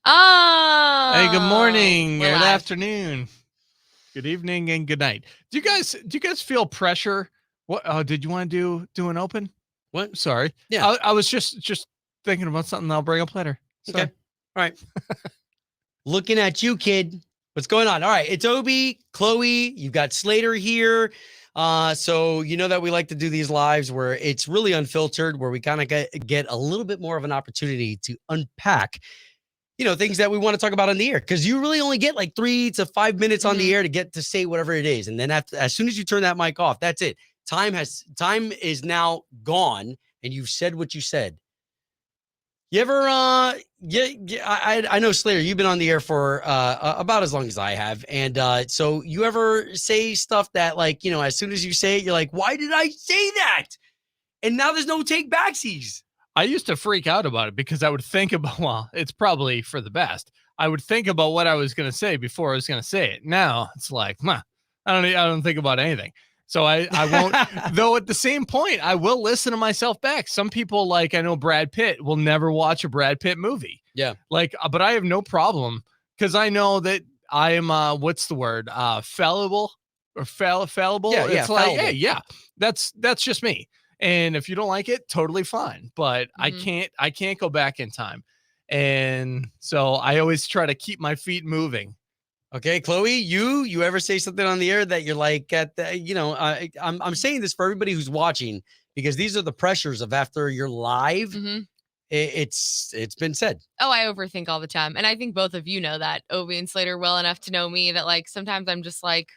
Hey, good Oh, morning, we're good live. afternoon, good evening, and good night. Do you guys feel pressure? What did you want to do an open? What? Sorry. Yeah. I was just thinking about something I'll bring up later. Okay. Sorry. All right. Looking at you, kid. What's going on? All right. It's Obi, Chloe. You've got Slater here. So you know that we like to do these lives where it's really unfiltered, where we kind of get a little bit more of an opportunity to unpack, things that we want to talk about on the air. Because you really only get like 3 to 5 minutes on the air to get to say whatever it is, and then as soon as you turn that mic off, that's it. Time is now gone, and you've said what you said. You ever I know Slater, you've been on the air for about as long as I have. And so you ever say stuff that, like, as soon as you say it, you're like, why did I say that? And now there's no take backsies. I used to freak out about it because I would think about, well, it's probably for the best. I would think about what I was going to say before I was going to say it. Now it's like, I don't think about anything. So I won't, though at the same point, I will listen to myself back. Some people, like, I know Brad Pitt will never watch a Brad Pitt movie. Yeah. Like, but I have no problem because I know that I am, what's the word? Fallible or fallible. Yeah, It's like, fallible. hey, yeah, that's just me. And if you don't like it, totally fine. But I can't go back in time. And so I always try to keep my feet moving. Okay, Chloe, you ever say something on the air that you're like, I'm saying this for everybody who's watching, because these are the pressures of after you're live. It's been said. Oh, I overthink all the time. And I think both of you know that, Obi and Slater, well enough to know me that, like, sometimes I'm just like,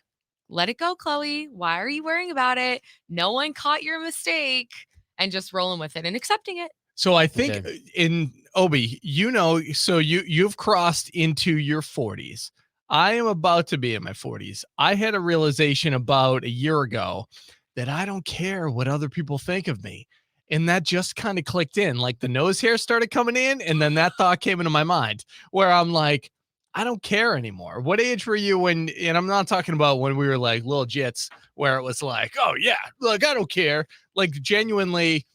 let it go, Chloe. Why are you worrying about it? No one caught your mistake, and just rolling with it and accepting it. So I think in Obi, so you've crossed into your 40s. I am about to be in my 40s. I had a realization about a year ago that I don't care what other people think of me. And that just kind of clicked in. Like the nose hair started coming in, and then that thought came into my mind where I'm like, I don't care anymore. What age were you when, and I'm not talking about when we were like little jits where it was like, oh yeah, look, I don't care. Like genuinely,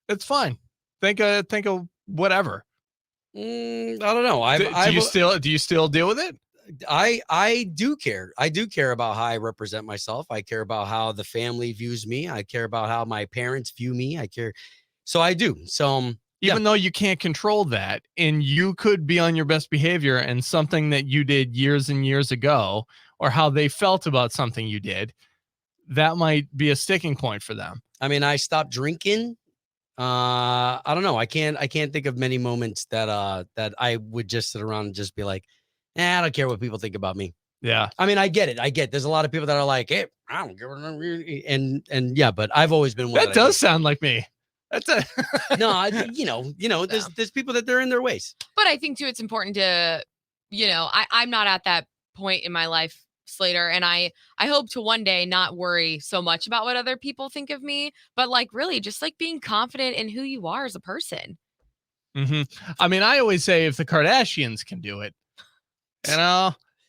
it's fine. Think of whatever. I don't know. Do you still deal with it? I do care. I do care about how I represent myself. I care about how the family views me. I care about how my parents view me. I care. So I do. So even though you can't control that, and you could be on your best behavior, and something that you did years and years ago, or how they felt about something you did, that might be a sticking point for them. I mean, I stopped drinking. I don't know. I can't think of many moments that I would just sit around and just be like, I don't care what people think about me. Yeah. I mean, I get it. There's a lot of people that are like, hey, I don't care. And yeah, but I've always been one that does sound like me. That's a no, there's people that they're in their ways. But I think too, it's important to, I'm not at that point in my life, Slater, and I hope to one day not worry so much about what other people think of me, but like really just like being confident in who you are as a person. I mean, I always say if the Kardashians can do it,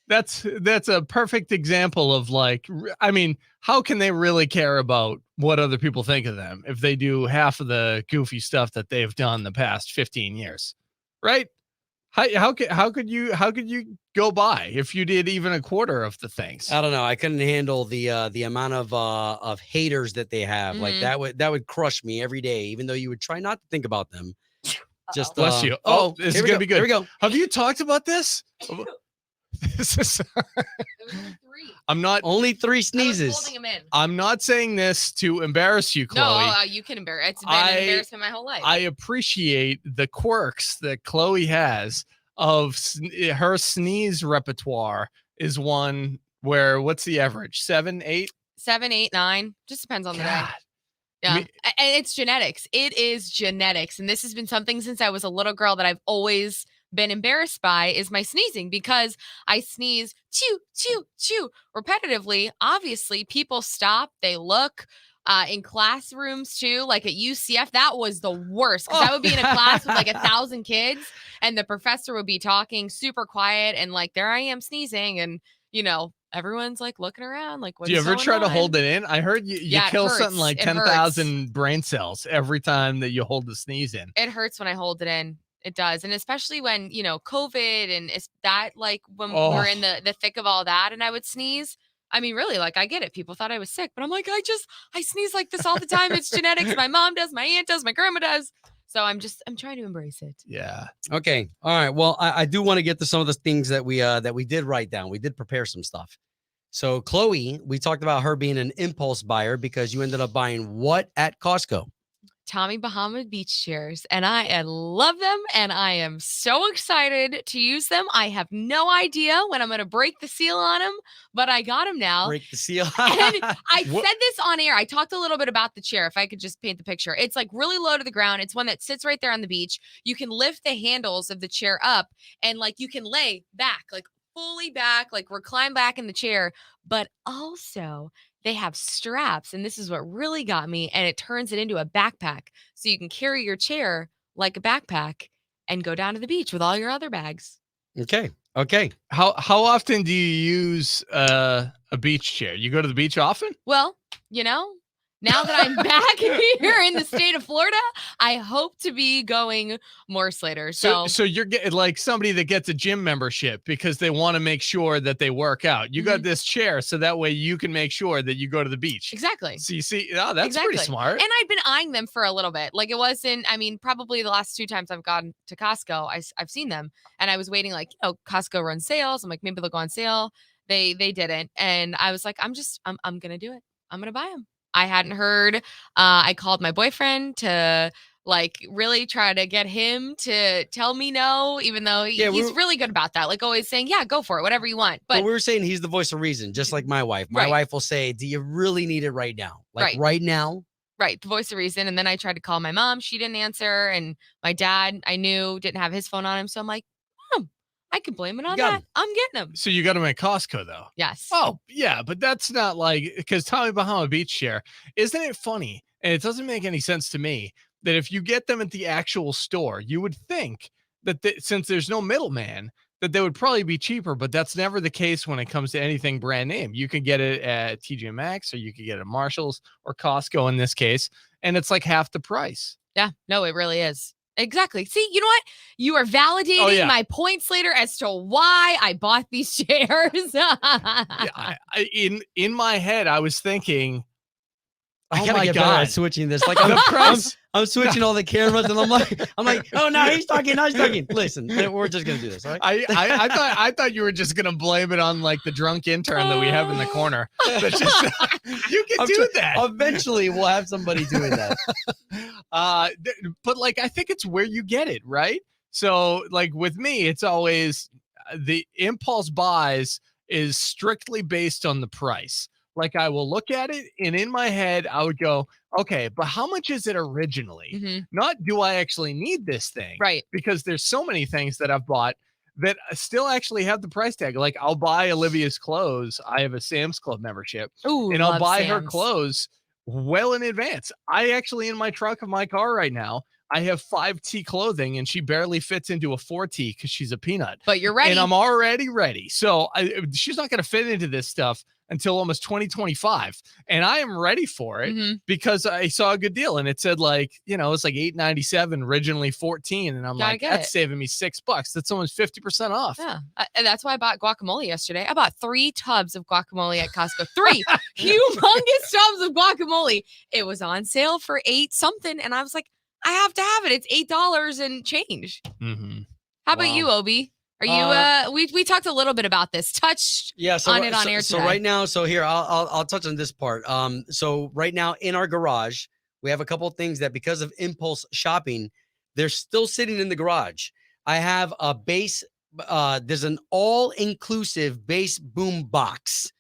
that's a perfect example of like, I mean, how can they really care about what other people think of them if they do half of the goofy stuff that they've done the past 15 years, right? How could you go by if you did even a quarter of the things? I don't know. I couldn't handle the amount of haters that they have. Like that would crush me every day, even though you would try not to think about them. Just bless you. This is gonna be good. Here we go. Have you talked about this? This is I'm not only 3 sneezes. Holding him in. I'm not saying this to embarrass you, Chloe. No, you can embarrass. It's been an embarrassment my whole life. I appreciate the quirks that Chloe has of her sneeze repertoire. Is one where what's the average? 7, 8? 7, 8, 9. Just depends on the day. Yeah. And it's genetics. It is genetics. And this has been something since I was a little girl that I've always been embarrassed by, is my sneezing, because I sneeze choo, choo, choo repetitively. Obviously, people stop, they look. In classrooms too, like at UCF, that was the worst, because I would be in a class with like 1,000 kids, and the professor would be talking super quiet, and like there I am sneezing, and everyone's like looking around like, what's do you ever try to hold it in? I heard you kill something like 10,000 brain cells every time that you hold the sneeze in. It hurts when I hold it in. It does. And especially when, COVID and it's that like when Oh. we're in the thick of all that and I would sneeze. I mean, really, like I get it. People thought I was sick, but I'm like, I sneeze like this all the time. It's genetics. My mom does, my aunt does, my grandma does. So I'm trying to embrace it. Yeah. Okay. All right. Well, I do want to get to some of the things that we did write down. We did prepare some stuff. So Chloe, we talked about her being an impulse buyer because you ended up buying what at Costco? Tommy Bahama beach chairs, and I love them, and I am so excited to use them. I have no idea when I'm going to break the seal on them, but I got them now. Break the seal. And I said this on air. I talked a little bit about the chair. If I could just paint the picture, it's like really low to the ground. It's one that sits right there on the beach. You can lift the handles of the chair up, and like you can lay back, like fully back, like recline back in the chair, but also they have straps, and this is what really got me, and it turns it into a backpack. So you can carry your chair like a backpack and go down to the beach with all your other bags. Okay. Okay. How often do you use a beach chair? You go to the beach often? Well, now that I'm back here in the state of Florida, I hope to be going more, Slater. So you're getting like somebody that gets a gym membership because they want to make sure that they work out. You got this chair so that way you can make sure that you go to the beach. Exactly. So you see, that's pretty smart. And I've been eyeing them for a little bit. Like it wasn't, probably the last 2 times I've gone to Costco, I've seen them, and I was waiting like, Costco runs sales. I'm like, maybe they'll go on sale. They didn't. And I was like, I'm going to do it. I'm going to buy them. I hadn't heard. I called my boyfriend to like really try to get him to tell me no, even though he's really good about that. Like always saying, yeah, go for it, whatever you want. But we were saying he's the voice of reason, just like my wife. My wife will say, do you really need it right now? Like right now? Right. The voice of reason. And then I tried to call my mom. She didn't answer. And my dad, I knew, didn't have his phone on him. So I'm like, I can blame it on that. I'm getting them. So you got them at Costco, though? Yes. Oh, yeah, but that's not like, because Tommy Bahama beach chair, isn't it funny? And it doesn't make any sense to me that if you get them at the actual store, you would think that since there's no middleman, that they would probably be cheaper, but that's never the case when it comes to anything brand name. You can get it at TJ Maxx, or you could get it at Marshall's or Costco in this case, and it's like half the price. Yeah, no, it really is. Exactly. See, you know what? You are validating my points later as to why I bought these chairs. In my head, I was thinking, I gotta get better at switching this. Like I'm switching all the cameras, and I'm like, oh no, he's talking. Listen, we're just gonna do this. All right? I thought you were just gonna blame it on like the drunk intern that we have in the corner. That's just, you can do that. Eventually, we'll have somebody doing that. But like, I think it's where you get it, right? So like with me, it's always the impulse buys is strictly based on the price. Like I will look at it, and in my head, I would go, okay, but how much is it originally? Mm-hmm. Not do I actually need this thing? Right. Because there's so many things that I've bought that still actually have the price tag. Like I'll buy Olivia's clothes. I have a Sam's Club membership. Ooh, and I'll buy Sam's. her clothes well in advance. I actually, in my trunk of my car right now, I have 5T clothing, and she barely fits into a 4T because she's a peanut. But you're ready. And I'm already ready. So she's not going to fit into this stuff until almost 2025. And I am ready for it because I saw a good deal, and it said like, it's like $8.97, originally $14. And I'm like, that's saving me $6. That's almost 50% off. Yeah. And that's why I bought guacamole yesterday. I bought 3 tubs of guacamole at Costco. 3 humongous tubs of guacamole. It was on sale for $8 something. And I was like, I have to have it. It's $8 and change. Mm-hmm. How about you, Obi? Are you we talked a little bit about this, touched on it on air today. So right now, here I'll touch on this part. So right now in our garage, we have a couple of things that because of impulse shopping, they're still sitting in the garage. I have a bass, there's an all-inclusive bass boom box.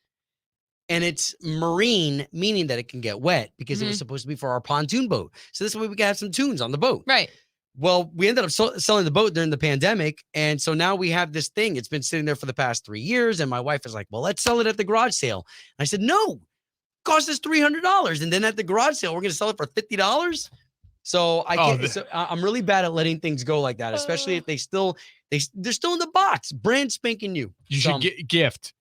And it's marine, meaning that it can get wet because it was supposed to be for our pontoon boat. So this way we can have some tunes on the boat. Right. Well, we ended up selling the boat during the pandemic. And so now we have this thing. It's been sitting there for the past 3 years. And my wife is like, well, let's sell it at the garage sale. And I said, no, it cost us $300. And then at the garage sale, we're going to sell it for $50. So I can't, I'm really bad at letting things go like that, especially if they're still in the box, brand spanking new. You should gift.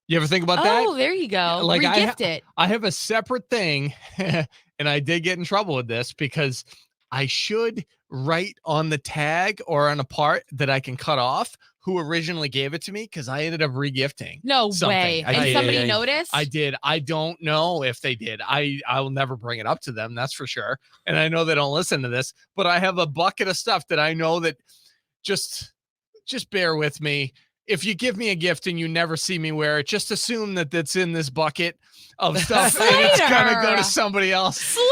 You ever think about that? Oh, there you go. Like Regift it. I have a separate thing, and I did get in trouble with this because I should write on the tag or on a part that I can cut off who originally gave it to me, because I ended up regifting. No something. way. I And did. somebody noticed? I did. I don't know if they did. I will never bring it up to them. That's for sure. And I know they don't listen to this, but I have a bucket of stuff that I know that just bear with me. If you give me a gift and you never see me wear it, just assume that that's in this bucket of stuff and it's gonna go to somebody else. Slater.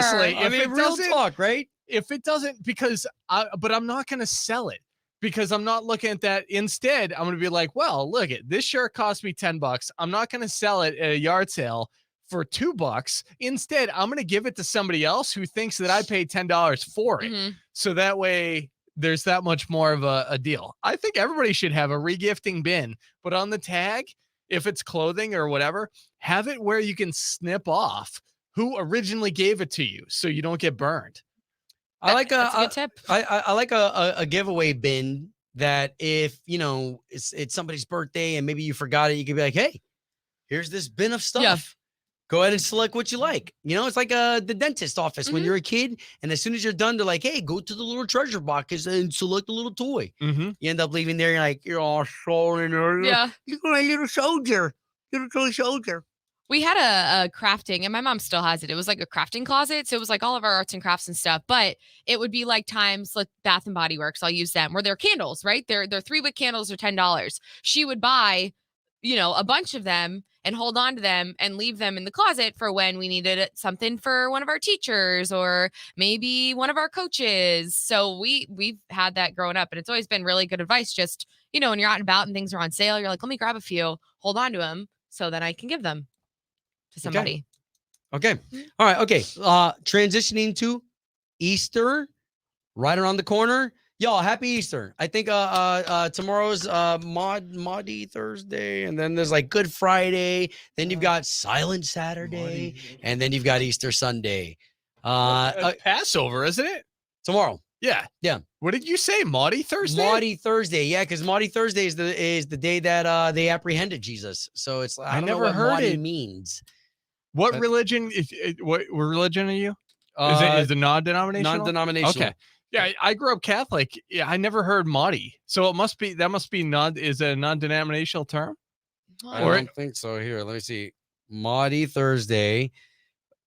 Seriously, I mean, real talk, right? If it doesn't, but I'm not gonna sell it, because I'm not looking at that. Instead, I'm gonna be like, well, look at this shirt cost me $10. I'm not gonna sell it at a yard sale for $2. Instead, I'm gonna give it to somebody else who thinks that I paid $10 for it. Mhm. So that way there's that much more of a deal. I think everybody should have a regifting bin, but on the tag, if it's clothing or whatever, have it where you can snip off who originally gave it to you so you don't get burned. I like That's a good tip. I like a giveaway bin that if, it's somebody's birthday and maybe you forgot it, you could be like, hey, here's this bin of stuff. Yeah. Go ahead and select what you like. It's like the dentist office when you're a kid. And as soon as you're done, they're like, hey, go to the little treasure box and select a little toy. Mm-hmm. You end up leaving there. You're like, you're all sorry. Yeah. Look at my little soldier. Little toy soldier. We had a crafting, and my mom still has it. It was like a crafting closet. So it was like all of our arts and crafts and stuff, but it would be like times like Bath and Body Works. I'll use them where they're candles, right? They're 3-wick candles are $10. She would buy, a bunch of them and hold on to them and leave them in the closet for when we needed something for one of our teachers or maybe one of our coaches. So we've had that growing up, and it's always been really good advice. Just, when you're out and about and things are on sale, you're like, let me grab a few, hold on to them so that I can give them to somebody. Okay. All right. Okay. Transitioning to Easter right around the corner. Y'all, happy Easter. I think tomorrow's Maundy Thursday, and then there's like Good Friday, then you've got Silent Saturday, and then you've got Easter Sunday. Passover, isn't it? Tomorrow. Yeah. Yeah. What did you say? Maundy Thursday? Maundy Thursday. Yeah, because Maundy Thursday is the day that they apprehended Jesus. So it's I don't know never what heard Maundy it. means. What But- religion? What religion are you? Is it non-denominational? Non-denominational. Okay. Yeah, I grew up Catholic. Yeah, I never heard Maundy. So that must be is a non-denominational term? I Or- don't think so. Here, let me see. Maundy Thursday,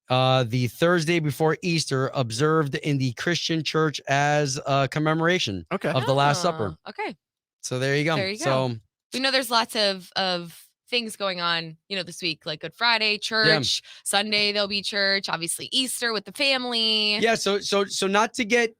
the Thursday before Easter, observed in the Christian church as a commemoration Okay. of the Last Supper. Okay. So there you go. There you go. So We know there's lots of things going on, this week, like Good Friday, church, Sunday, there'll be church, obviously Easter with the family. yeah, so not to get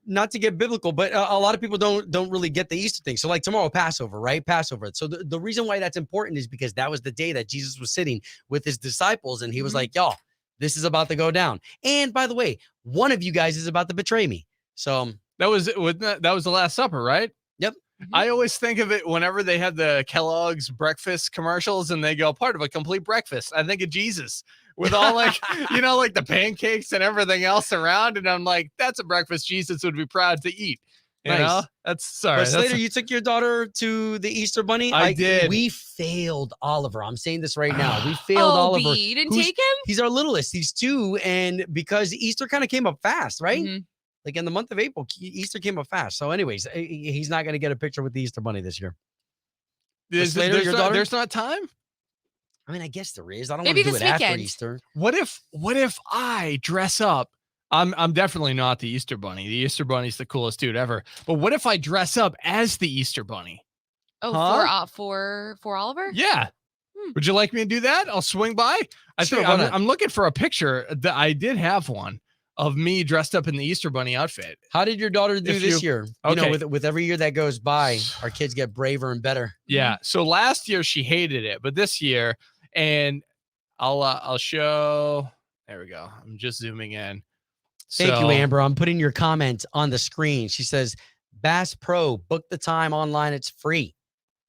biblical, but a lot of people don't really get the Easter thing. So like tomorrow, Passover, right? Passover. So the reason why that's important is because that was the day that Jesus was sitting with his disciples, and he was like, y'all, this is about to go down. And by the way, one of you guys is about to betray me. So That was the Last Supper, right? Yep. I always think of it whenever they have the Kellogg's breakfast commercials and they go part of a complete breakfast. I think of Jesus with all like, like the pancakes and everything else around. And I'm like, that's a breakfast Jesus would be proud to eat. You Nice. know, that's sorry. But Slater, you took your daughter to the Easter Bunny. I did. We failed Oliver. I'm saying this right now. We failed Oliver. You didn't who's- take him? He's our littlest. He's 2, and because Easter kind of came up fast, right? Mhm. Like in the month of April, Easter came up fast. So, anyways, he's not going to get a picture with the Easter Bunny this year. Slater, your daughter? There's not time. I mean, I guess there is. I don't want Maybe to do it this after weekend. Easter. What if I dress up? I'm definitely not the Easter Bunny. The Easter Bunny's the coolest dude ever. But what if I dress up as the Easter Bunny? Oh, Huh? for Oliver? Yeah. Would you like me to do that? I'll swing by. I Sure, think why I'm, not? I'm looking for a picture that I did have one of me dressed up in the Easter Bunny outfit. How did your daughter do If this you- year? Okay. With every year that goes by, our kids get braver and better. Yeah. So last year she hated it, but this year, and I'll show. There we go. I'm just zooming in. Thank you, So- Amber. I'm putting your comment on the screen. She says, Bass Pro, book the time online. It's free.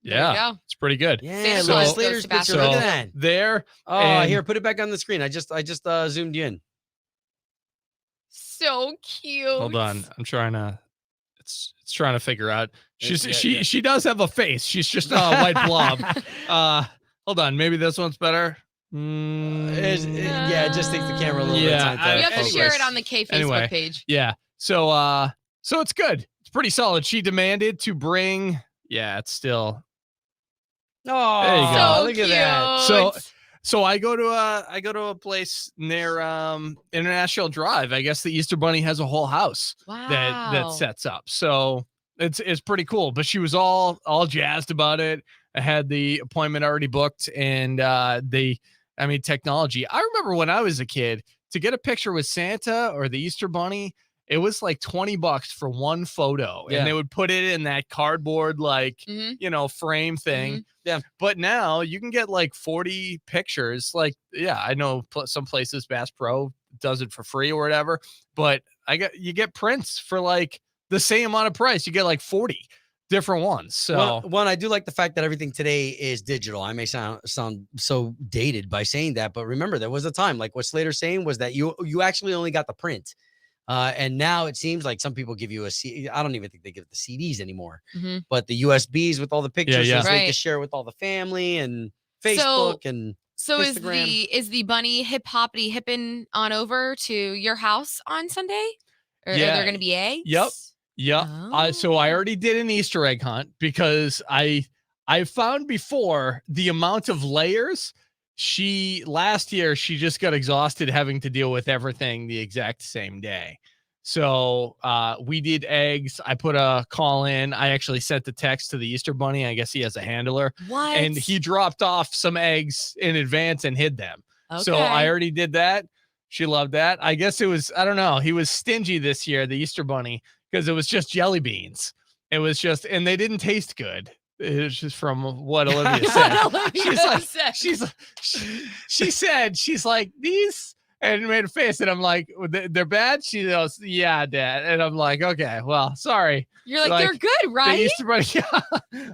There you Yeah, go. it's pretty good. Yeah, So- look at goes Slater's to Bass picture. Pro. Look at So- that. There. Oh, and- here, put it back on the screen. I just zoomed you in. So cute. Hold on. I'm trying to. It's trying to figure out. She's Yeah, she does have a face. She's just a white blob. Hold on. Maybe this one's better. Yeah, it just takes the camera a little bit of Yeah, time. I- You have to Anyways. share it on the K Facebook Anyway. page. Yeah. So So it's good. It's pretty solid. She demanded to bring. Yeah, it's still. Oh, There you go. So look cute. at that. So I go to a place near International Drive. I guess the Easter Bunny has a whole house that sets up. So it's pretty cool. But she was all jazzed about it. I had the appointment already booked, and technology. I remember when I was a kid, to get a picture with Santa or the Easter Bunny, it was like $20 for one photo, Yeah. and they would put it in that cardboard frame thing. Yeah. But now you can get like 40 pictures. Like, yeah, I know some places Bass Pro does it for free or whatever, but you get prints for like the same amount of price. You get like 40 different ones. So one, I do like the fact that everything today is digital. I may sound so dated by saying that, but remember, there was a time, like what Slater's saying, was that you actually only got the print. And now it seems like some people give you a CD. I don't even think they give the CDs anymore, but the USBs with all the pictures, so they can share with all the family and Facebook and Instagram. Is the bunny hipping on over to your house on Sunday? Or are there going to be eggs? Yep. Oh. So I already did an Easter egg hunt because I found before the amount of layers. Last year she just got exhausted having to deal with everything the exact same day. So we did eggs. I put a call in. I actually sent the text to the Easter Bunny. I guess he has a handler. What? And he dropped off some eggs in advance and hid them. Okay. So I already did that. She loved that. I guess it was, I don't know. He was stingy this year, the Easter Bunny, because it was just jelly beans. It was just, and they didn't taste good. It's just from what Olivia said. She's like, these, and made a face, and I'm like, they're bad. She goes, yeah, Dad. And I'm like, okay, well, sorry. You're like, they're good, right? The Easter Bunny, yeah.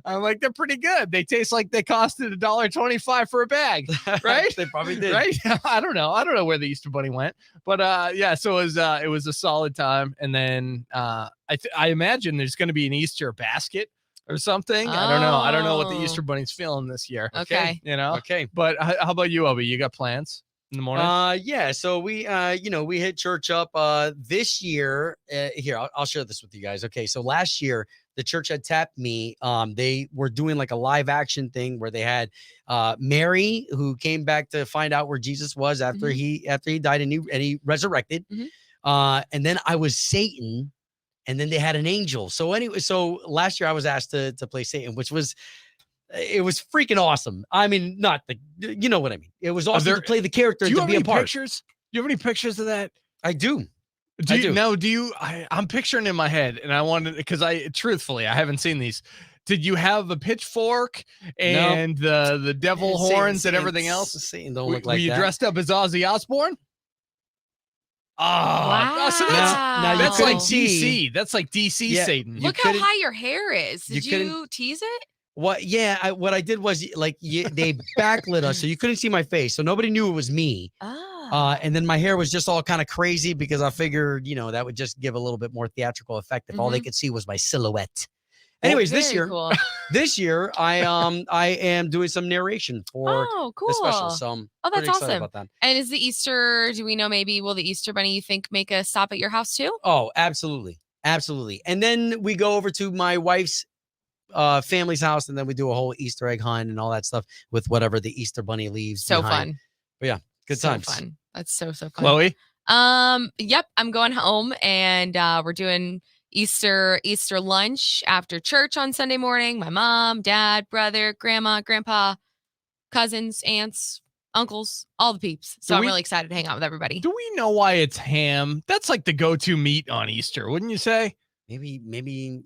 I'm like, they're pretty good. They taste like they costed $1.25 for a bag, right? They probably did, right? I don't know where the Easter Bunny went, but yeah. So it was a solid time, and then I imagine there's going to be an Easter basket or something. Oh. I don't know what the Easter Bunny's feeling this year. Okay. Okay. But how about you, Obi? You got plans in the morning? Yeah. So we hit church up this year. Here, I'll share this with you guys. Okay. So last year, the church had tapped me. They were doing like a live action thing where they had Mary, who came back to find out where Jesus was after he died and he resurrected. And then I was Satan. And then they had an angel. So anyway, last year I was asked to play Satan, which was, it was freaking awesome. I mean, you know what I mean? It was awesome to play the character and to be a part. Pictures? Do you have any pictures of that? I do. I'm picturing in my head, and I wanted, because truthfully, I haven't seen these. Did you have a pitchfork and the devil horns and everything else? Satan don't look like that. Were you dressed up as Ozzy Osbourne? Oh, wow. So that's like DC. That's like DC Satan. Look how high your hair is. Did you tease it? What? Yeah. What I did was they backlit us, so you couldn't see my face, so nobody knew it was me. Oh. And then my hair was just all kind of crazy because I figured, that would just give a little bit more theatrical effect if all they could see was my silhouette. Anyways, this year, I am doing some narration for the special. So I'm that's awesome awesome. about that. And is the Easter, do we know, maybe will the Easter Bunny, you think, make a stop at your house too? Oh, absolutely. Absolutely. And then we go over to my wife's family's house, and then we do a whole Easter egg hunt and all that stuff with whatever the Easter Bunny leaves. So behind. fun. But yeah, good times. Fun. That's so fun. Chloe? Yep, I'm going home, and we're doing Easter lunch after church on Sunday morning. My mom, dad, brother, grandma, grandpa, cousins, aunts, uncles, all the peeps. So I'm really excited to hang out with everybody. Do we know why it's ham? That's like the go-to meat on Easter, wouldn't you say? Maybe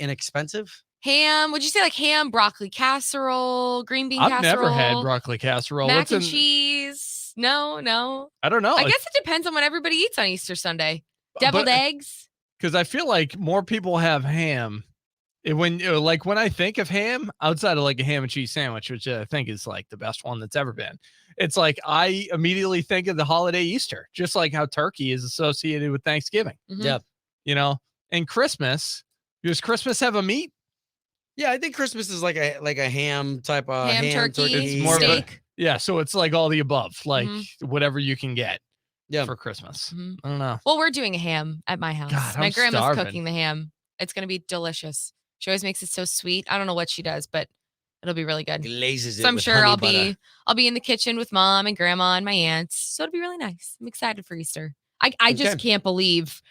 inexpensive. Ham, would you say like ham, broccoli casserole, green bean casserole? I've never had broccoli casserole. Mac and cheese. No. I don't know. I guess it depends on what everybody eats on Easter Sunday. Deviled eggs. Because I feel like more people have ham. When I think of ham, outside of like a ham and cheese sandwich, which I think is like the best one that's ever been, it's like I immediately think of the holiday Easter, just like how turkey is associated with Thanksgiving. Yep. And Christmas. Does Christmas have a meat? Yeah, I think Christmas is like a ham type of ham turkey. It's more steak. Yeah, so it's like all the above, like whatever you can get. Yeah. for Christmas. Mhm. I don't know. Well, we're doing a ham at my house. God, My I'm grandma's starving. cooking the ham. It's going to be delicious. She always makes it so sweet. I don't know what she does, but it'll be really good. Glazes it So I'm with sure honey I'll butter. be in the kitchen with mom and grandma and my aunts. So it'll be really nice. I'm excited for Easter. I just Okay. can't believe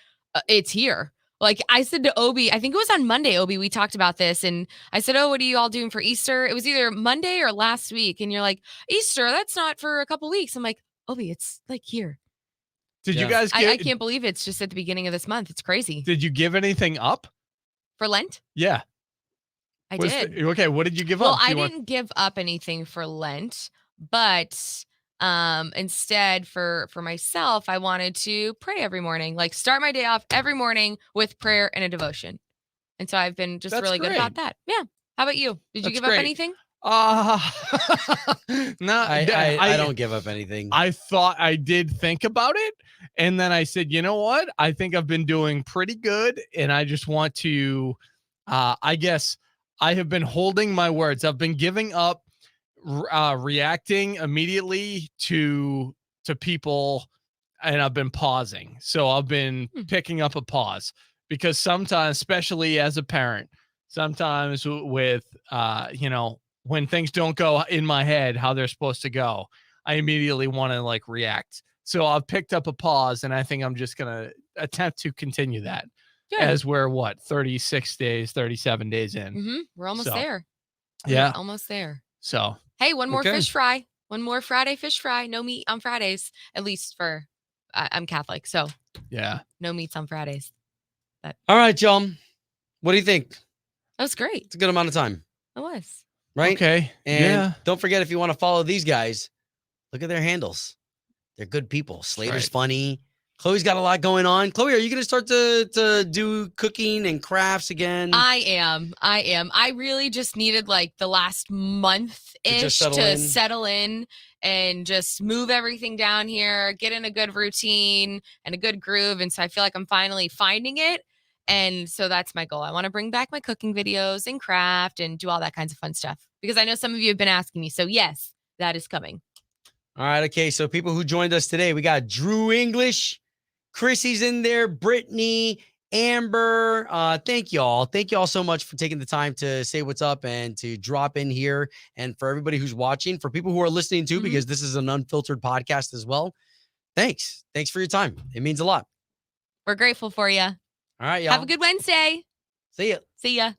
it's here. Like I said to Obi, I think it was on Monday, Obi, we talked about this. And I said, oh, what are you all doing for Easter? It was either Monday or last week. And you're like, Easter, that's not for a couple weeks. I'm like, Obi, it's like here. Did you Yeah. guys I get? can't believe it's just at the beginning of this month. It's crazy. Did you give anything up? For Lent? Yeah. I Was did. okay. What did you give Well, up? Do I you want- didn't give up anything for Lent, but instead for myself, I wanted to pray every morning, like start my day off every morning with prayer and a devotion. And so I've been just That's really good about great. that. Yeah. How about you? Did you That's give up great. anything? No, I don't give up anything. I thought I did think about it. And then I said, you know what? I think I've been doing pretty good. And I just want to, I guess I have been holding my words. I've been giving up reacting immediately to people, and I've been pausing. So I've been picking up a pause, because sometimes, especially as a parent, sometimes with, when things don't go in my head how they're supposed to go, I immediately want to like react. So I've picked up a pause, and I think I'm just going to attempt to continue that Good. as we're 36 days, 37 days in. We're almost So, there. Yeah. We're almost there. So, Hey, one more Okay. fish fry. One more Friday fish fry. No meat on Fridays, at least for I'm Catholic. So yeah. no meats on Fridays. All right, y'all. What do you think? That was great. It's a good amount of time, It was. right? Okay. And yeah. don't forget, if you want to follow these guys, look at their handles. They're good people. Slater's right. funny. Chloe's got a lot going on. Chloe, are you going to start to do cooking and crafts again? I am. I really just needed like the last month-ish to settle in and just move everything down here, get in a good routine and a good groove. And so I feel like I'm finally finding it. And so that's my goal. I want to bring back my cooking videos and craft and do all that kinds of fun stuff, because I know some of you have been asking me. So yes, that is coming. All right. Okay. So people who joined us today, we got Drew English, Chrissy's in there, Brittany, Amber. Thank y'all. Thank y'all so much for taking the time to say what's up and to drop in here. And for everybody who's watching, for people who are listening too, because this is an unfiltered podcast as well. Thanks. Thanks for your time. It means a lot. We're grateful for you. All right, y'all. Have a good Wednesday. See ya. See ya.